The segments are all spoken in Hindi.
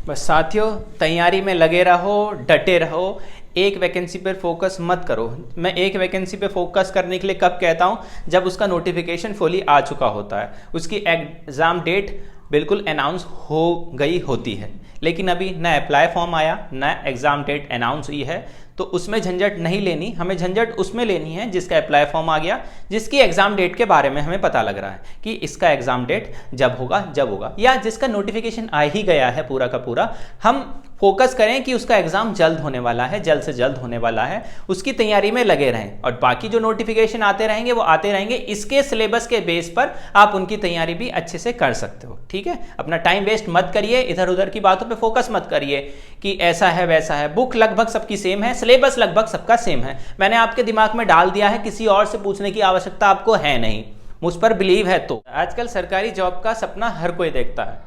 बस साथियों, तैयारी में लगे रहो, डटे रहो, एक वैकेंसी पर फोकस मत करो। मैं एक वैकेंसी पे फोकस करने के लिए कब कहता हूँ? जब उसका नोटिफिकेशन फुली आ चुका होता है, उसकी एग्ज़ाम डेट बिल्कुल अनाउंस हो गई होती है, लेकिन अभी ना अप्लाई फॉर्म आया ना एग्ज़ाम डेट अनाउंस हुई है। तो उसमें झंझट नहीं लेनी, हमें झंझट उसमें लेनी है जिसका अप्लाई फॉर्म आ गया, जिसकी एग्ज़ाम डेट के बारे में हमें पता लग रहा है कि इसका एग्ज़ाम डेट जब होगा, या जिसका नोटिफिकेशन आ ही गया है पूरा का पूरा। हम फोकस करें कि उसका एग्ज़ाम जल्द होने वाला है, जल्द से जल्द होने वाला है, उसकी तैयारी में लगे रहें और बाकी जो नोटिफिकेशन आते रहेंगे वो आते रहेंगे। इसके सिलेबस के बेस पर आप उनकी तैयारी भी अच्छे से कर सकते हो। ठीक है, अपना टाइम वेस्ट मत करिए, इधर उधर की बातों पे फोकस मत करिए कि ऐसा है वैसा है। बुक लगभग सबकी सेम है, सिलेबस लगभग सबका सेम है। मैंने आपके दिमाग में डाल दिया है, किसी और से पूछने की आवश्यकता आपको है नहीं, मुझ पर बिलीव है। तो आजकल सरकारी जॉब का सपना हर कोई देखता है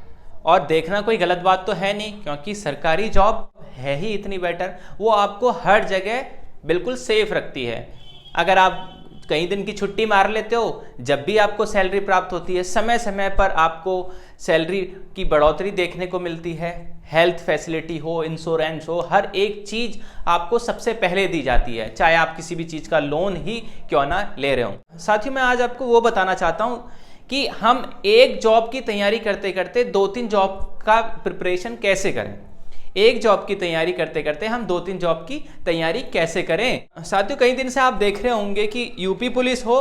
और देखना कोई गलत बात तो है नहीं, क्योंकि सरकारी जॉब है ही इतनी बेटर, वो आपको हर जगह बिल्कुल सेफ रखती है। अगर आप कई दिन की छुट्टी मार लेते हो, जब भी आपको सैलरी प्राप्त होती है, समय समय पर आपको सैलरी की बढ़ोतरी देखने को मिलती है। हेल्थ फैसिलिटी हो, इंश्योरेंस हो, हर एक चीज़ आपको सबसे पहले दी जाती है, चाहे आप किसी भी चीज़ का लोन ही क्यों ना ले रहे हो। साथियों, मैं आज आपको वो बताना चाहता हूँ कि हम एक जॉब की तैयारी करते करते 2-3 जॉब का प्रिपरेशन कैसे करें। एक जॉब की तैयारी करते करते हम 2-3 जॉब की तैयारी कैसे करें। साथियों, कई दिन से आप देख रहे होंगे कि यूपी पुलिस हो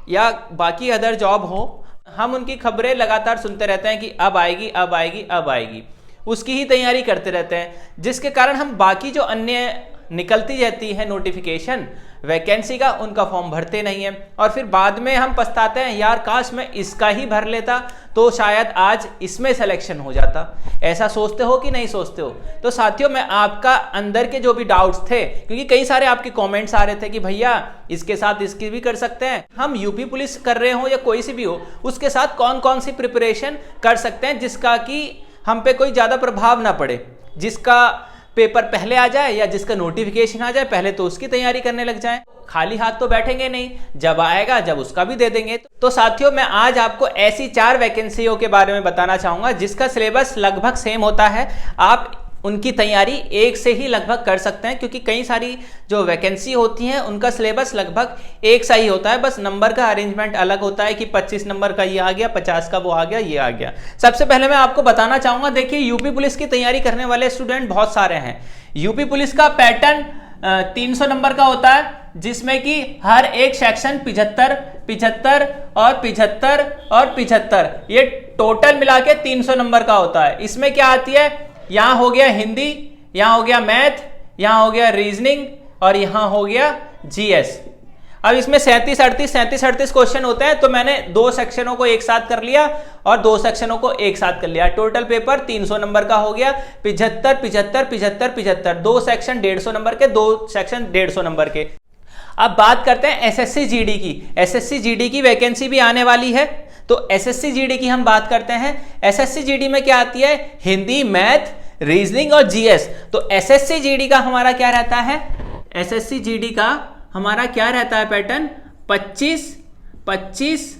या बाकी अदर जॉब हो, हम उनकी खबरें लगातार सुनते रहते हैं कि अब आएगी, अब आएगी, अब आएगी, उसकी ही तैयारी करते रहते हैं, जिसके कारण हम बाकी जो अन्य निकलती रहती है नोटिफिकेशन वैकेंसी का, उनका फॉर्म भरते नहीं है और फिर बाद में हम पछताते हैं, यार काश मैं इसका ही भर लेता तो शायद आज इसमें सिलेक्शन हो जाता। ऐसा सोचते हो कि नहीं सोचते हो? तो साथियों, मैं आपका अंदर के जो भी डाउट्स थे, क्योंकि कई सारे आपके कमेंट्स आ रहे थे कि भैया इसके साथ इसकी भी कर सकते हैं, हम यूपी पुलिस कर रहे हो या कोई सी भी हो, उसके साथ कौन कौन सी प्रिपरेशन कर सकते हैं जिसका कि हम पे कोई ज़्यादा प्रभाव ना पड़े, जिसका पेपर पहले आ जाए या जिसका नोटिफिकेशन आ जाए पहले तो उसकी तैयारी करने लग जाएं। खाली हाथ तो बैठेंगे नहीं, जब आएगा जब उसका भी दे देंगे। तो साथियों, मैं आज आपको ऐसी 4 वैकेंसियों के बारे में बताना चाहूंगा जिसका सिलेबस लगभग सेम होता है। आप उनकी तैयारी एक से ही लगभग कर सकते हैं, क्योंकि कई सारी जो वैकेंसी होती हैं उनका सिलेबस लगभग एक सा ही होता है, बस नंबर का अरेंजमेंट अलग होता है कि 25 नंबर का ये आ गया, 50 का वो आ गया, ये आ गया। सबसे पहले मैं आपको बताना चाहूंगा, देखिए यूपी पुलिस की तैयारी करने वाले स्टूडेंट बहुत सारे हैं। यूपी पुलिस का पैटर्न 300 नंबर का होता है, जिसमें कि हर एक सेक्शन 75, 75 और 75 और 75, ये टोटल मिला के 300 नंबर का होता है। इसमें क्या आती है? यहाँ हो गया हिंदी, यहाँ हो गया मैथ, यहाँ हो गया रीजनिंग और यहाँ हो गया जीएस। अब इसमें 37-38 क्वेश्चन होते हैं, तो मैंने 2 सेक्शनों को एक साथ कर लिया और 2 सेक्शनों को एक साथ कर लिया। टोटल पेपर 300 नंबर का हो गया। 75, 75, 75, 75, 2 सेक्शन 150 नंबर के, 2 सेक्शन 150 नंबर के। अब बात करते हैं एसएससी जीडी की। एसएससी जीडी की वैकेंसी भी आने वाली है, तो एसएससी जीडी की हम बात करते हैं। एसएससी जीडी में क्या आती है? हिंदी, मैथ, रीजनिंग और जीएस। तो एसएससी जीडी का हमारा क्या रहता है? एसएससी जीडी का हमारा क्या रहता है पैटर्न? 25, 25,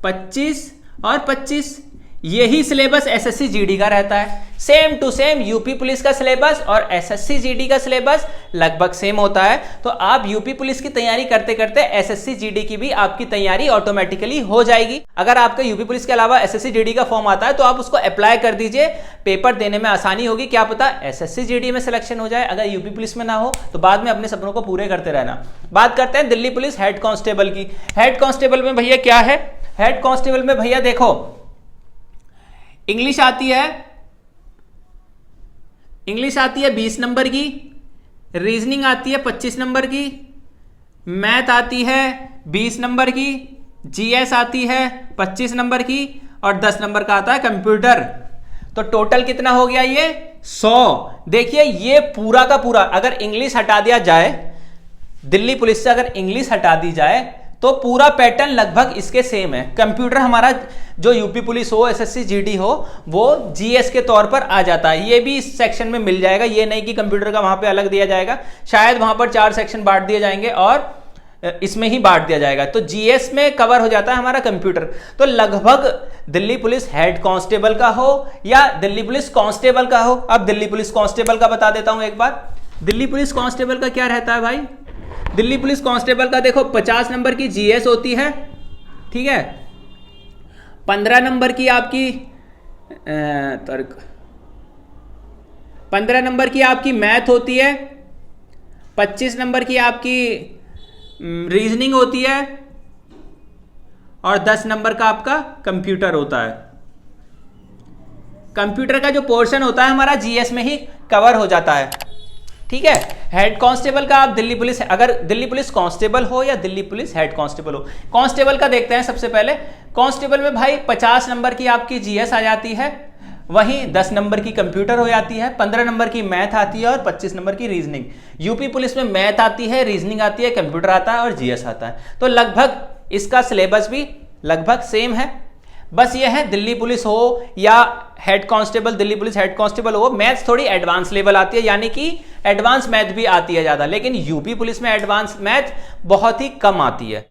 25 और 25। यही सिलेबस एसएससी जीडी का रहता है। Same to same UP police का सिलेबस और एसएससी जीडी का सिलेबस लगभग सेम होता है। तो आप यूपी पुलिस की तैयारी करते करते एसएससी जीडी की भी आपकी तैयारी ऑटोमेटिकली हो जाएगी। अगर आपका यूपी पुलिस के अलावा एसएससी जीडी का फॉर्म आता है तो आप उसको अप्लाई कर दीजिए, पेपर देने में आसानी होगी। क्या पता एसएससी जीडी में सिलेक्शन हो जाए, अगर यूपी पुलिस में ना हो तो बाद में अपने सपनों को पूरे करते रहना। बात करते हैं दिल्ली पुलिस हेड कांस्टेबल की। हेड कांस्टेबल में भैया क्या है? हेड कांस्टेबल में भैया देखो, इंग्लिश आती है, इंग्लिश आती है 20 नंबर की, रीजनिंग आती है 25 नंबर की, मैथ आती है 20 नंबर की, जीएस आती है 25 नंबर की और 10 नंबर का आता है कंप्यूटर। तो टोटल कितना हो गया ये? 100। देखिए ये पूरा का पूरा, अगर इंग्लिश हटा दिया जाए, दिल्ली पुलिस से अगर इंग्लिश हटा दी जाए तो पूरा पैटर्न लगभग इसके सेम है। कंप्यूटर हमारा जो यूपी पुलिस हो, एसएससी जीडी हो, वो जीएस के तौर पर आ जाता है। ये भी इस सेक्शन में मिल जाएगा, ये नहीं कि कंप्यूटर का वहां पे अलग दिया जाएगा। शायद वहां पर 4 सेक्शन बांट दिए जाएंगे और इसमें ही बांट दिया जाएगा। तो जीएस में कवर हो जाता है हमारा कंप्यूटर। तो लगभग दिल्ली पुलिस हेड कांस्टेबल का हो या दिल्ली पुलिस कांस्टेबल का हो। अब दिल्ली पुलिस कांस्टेबल का बता देता हूं एक बार। दिल्ली पुलिस कांस्टेबल का क्या रहता है भाई? दिल्ली पुलिस कांस्टेबल का देखो 50 नंबर की जीएस होती है, ठीक है। 15 नंबर की आपकी 15 नंबर की आपकी मैथ होती है, 25 नंबर की आपकी रीजनिंग होती है और 10 नंबर का आपका कंप्यूटर होता है। कंप्यूटर का जो पोर्शन होता है हमारा जीएस में ही कवर हो जाता है, ठीक है। हेड कांस्टेबल का आप दिल्ली पुलिस, अगर दिल्ली पुलिस कांस्टेबल हो या दिल्ली पुलिस हेड कांस्टेबल हो। कांस्टेबल का देखते हैं सबसे पहले। कांस्टेबल में भाई 50 नंबर की आपकी जीएस आ जाती है, वहीं 10 नंबर की कंप्यूटर हो जाती है, 15 नंबर की मैथ आती है और 25 नंबर की रीजनिंग। यूपी पुलिस में मैथ आती है, रीजनिंग आती है, कंप्यूटर आता है और जीएस आता है। तो लगभग इसका सिलेबस भी लगभग सेम है। बस ये है दिल्ली पुलिस हो या head constable, Delhi police head constable हो, मैथ्स थोड़ी एडवांस लेवल आती है, यानी कि एडवांस मैथ भी आती है ज्यादा, लेकिन यूपी पुलिस में एडवांस मैथ बहुत ही कम आती है।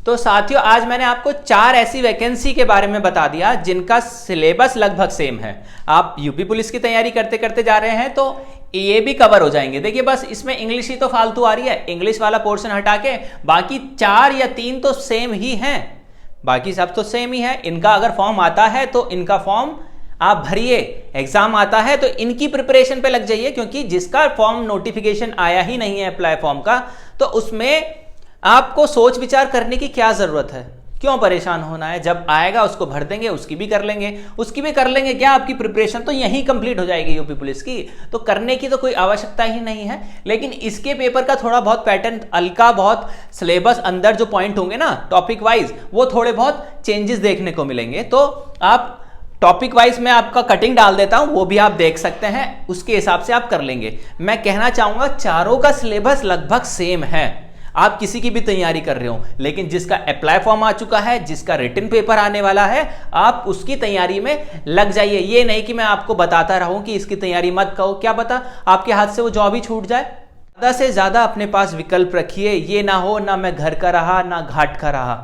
तो साथियों आज मैंने आपको 4 ऐसी वैकेंसी के बारे में बता दिया जिनका सिलेबस लगभग सेम है। आप यूपी पुलिस की तैयारी करते करते जा रहे हैं तो ये भी कवर हो जाएंगे। देखिए बस इसमें इंग्लिश ही तो फालतू आ रही है, इंग्लिश वाला पोर्शन हटा के बाकी 4 या 3 तो सेम ही हैं, बाकी सब तो सेम ही है। इनका अगर फॉर्म आता है तो इनका फॉर्म आप भरिए, एग्जाम आता है तो इनकी प्रिपरेशन पे लग जाइए, क्योंकि जिसका फॉर्म नोटिफिकेशन आया ही नहीं है अप्लाई फॉर्म का, तो उसमें आपको सोच विचार करने की क्या जरूरत है, क्यों परेशान होना है। जब आएगा उसको भर देंगे, उसकी भी कर लेंगे, उसकी भी कर लेंगे। क्या आपकी प्रिपरेशन तो यहीं कंप्लीट हो जाएगी यूपी पुलिस की, तो करने की तो कोई आवश्यकता ही नहीं है। लेकिन इसके पेपर का थोड़ा बहुत पैटर्न हल्का, बहुत सिलेबस अंदर जो पॉइंट होंगे ना टॉपिक वाइज, वो थोड़े बहुत चेंजेस देखने को मिलेंगे। तो आप टॉपिक वाइज में आपका कटिंग डाल देता हूं, वो भी आप देख सकते हैं, उसके हिसाब से आप कर लेंगे। मैं कहना चाहूंगा चारों का सिलेबस लगभग सेम है। आप किसी की भी तैयारी कर रहे हो, लेकिन जिसका अप्लाई फॉर्म आ चुका है, जिसका रिटन पेपर आने वाला है, आप उसकी तैयारी में लग जाइए। ये नहीं कि मैं आपको बताता रहूं कि इसकी तैयारी मत करो, क्या पता आपके हाथ से वो जॉब ही छूट जाए। ज्यादा से ज्यादा अपने पास विकल्प रखिए, ये ना हो ना मैं घर का रहा ना घाट का रहा,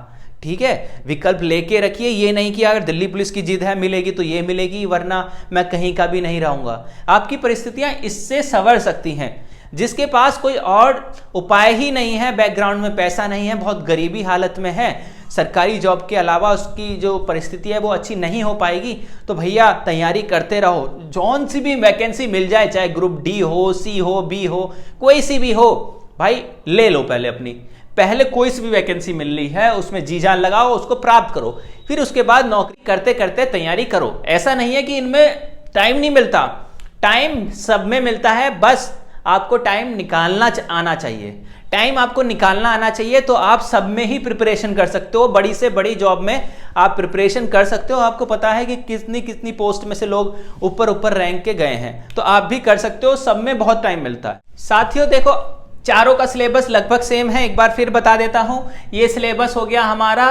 ठीक है। विकल्प लेके रखिए, ये नहीं कि अगर दिल्ली पुलिस की जिद है मिलेगी तो ये मिलेगी, वरना मैं कहीं का भी नहीं रहूंगा। आपकी परिस्थितियां इससे संवर सकती हैं। जिसके पास कोई और उपाय ही नहीं है, बैकग्राउंड में पैसा नहीं है, बहुत गरीबी हालत में है, सरकारी जॉब के अलावा उसकी जो परिस्थिति है वो अच्छी नहीं हो पाएगी, तो भैया तैयारी करते रहो। जौन सी भी वैकेंसी मिल जाए, चाहे ग्रुप डी हो, सी हो, बी हो, कोई सी भी हो, भाई ले लो पहले कोई सी भी वैकेंसी मिल रही है उसमें जी जान लगाओ, उसको प्राप्त करो, फिर उसके बाद नौकरी करते करते तैयारी करो। ऐसा नहीं है कि इनमें टाइम नहीं मिलता, टाइम सब में मिलता है, बस आपको टाइम निकालना आना चाहिए। टाइम आपको निकालना आना चाहिए तो आप सब में ही प्रिपरेशन कर सकते हो। बड़ी से बड़ी जॉब में आप प्रिपरेशन कर सकते हो। आपको पता है कि कितनी कितनी पोस्ट में से लोग ऊपर रैंक के गए हैं, तो आप भी कर सकते हो। सब में बहुत टाइम मिलता है। साथियों देखो चारों का सिलेबस लगभग सेम है, एक बार फिर बता देता हूं। ये सिलेबस हो गया हमारा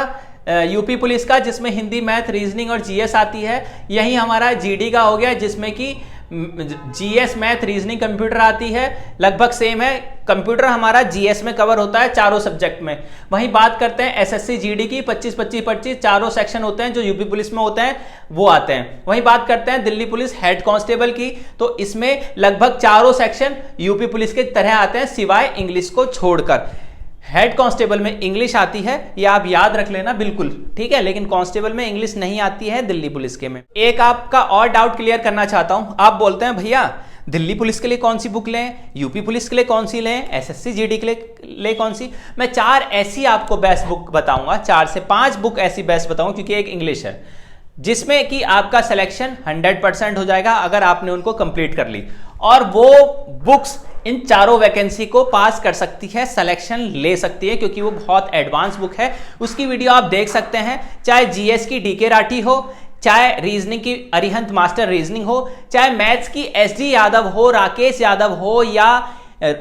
यूपी पुलिस का, जिसमें हिंदी, मैथ, रीजनिंग और जीएस आती है। यही हमारा जीडी का हो गया, जिसमें कि जीएस, मैथ, रीजनिंग, कंप्यूटर आती है। लगभग सेम है। कंप्यूटर हमारा जीएस में कवर होता है चारों सब्जेक्ट में। वहीं बात करते हैं एसएससी जीडी की, 25-25-25 चारों सेक्शन होते हैं जो यूपी पुलिस में होते हैं, वो आते हैं। वहीं बात करते हैं दिल्ली पुलिस हेड कांस्टेबल की, तो इसमें लगभग चारों सेक्शन यूपी पुलिस के तरह आते हैं, सिवाय इंग्लिश को छोड़कर। हेड कांस्टेबल में इंग्लिश आती है, ये आप याद रख लेना बिल्कुल, ठीक है। लेकिन कांस्टेबल में इंग्लिश नहीं आती है दिल्ली पुलिस के में। एक आपका और डाउट क्लियर करना चाहता हूं। आप बोलते हैं भैया दिल्ली पुलिस के लिए कौन सी बुक लें, यूपी पुलिस के लिए कौन सी लें, एसएससी जीडी के लिए कौन सी। मैं 4 ऐसी आपको बेस्ट बुक बताऊंगा, 4 से 5 बुक ऐसी बेस्ट बताऊंगा, क्योंकि एक इंग्लिश है, जिसमें कि आपका सिलेक्शन 100% हो जाएगा अगर आपने उनको कंप्लीट कर ली। और वो बुक्स इन चारों वैकेंसी को पास कर सकती है, सिलेक्शन ले सकती है, क्योंकि वो बहुत एडवांस बुक है। उसकी वीडियो आप देख सकते हैं, चाहे जीएस की डीके राठी हो, चाहे रीजनिंग की अरिहंत मास्टर रीजनिंग हो, चाहे मैथ्स की एसडी यादव हो, राकेश यादव हो, या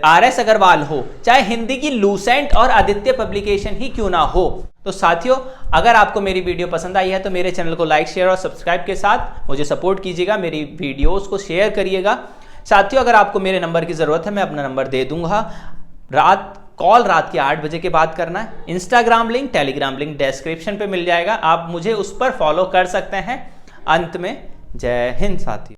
आरएस अग्रवाल हो, चाहे हिंदी की लूसेंट और आदित्य पब्लिकेशन ही क्यों ना हो। तो साथियों अगर आपको मेरी वीडियो पसंद आई है तो मेरे चैनल को लाइक, शेयर और सब्सक्राइब के साथ मुझे सपोर्ट कीजिएगा, मेरी वीडियोस को शेयर करिएगा। साथियों अगर आपको मेरे नंबर की जरूरत है, मैं अपना नंबर दे दूंगा। रात कॉल रात के 8 बजे के बाद करना है। Instagram link, Telegram link description पे मिल जाएगा, आप मुझे उस पर फॉलो कर सकते हैं। अंत में जय हिंद साथियों।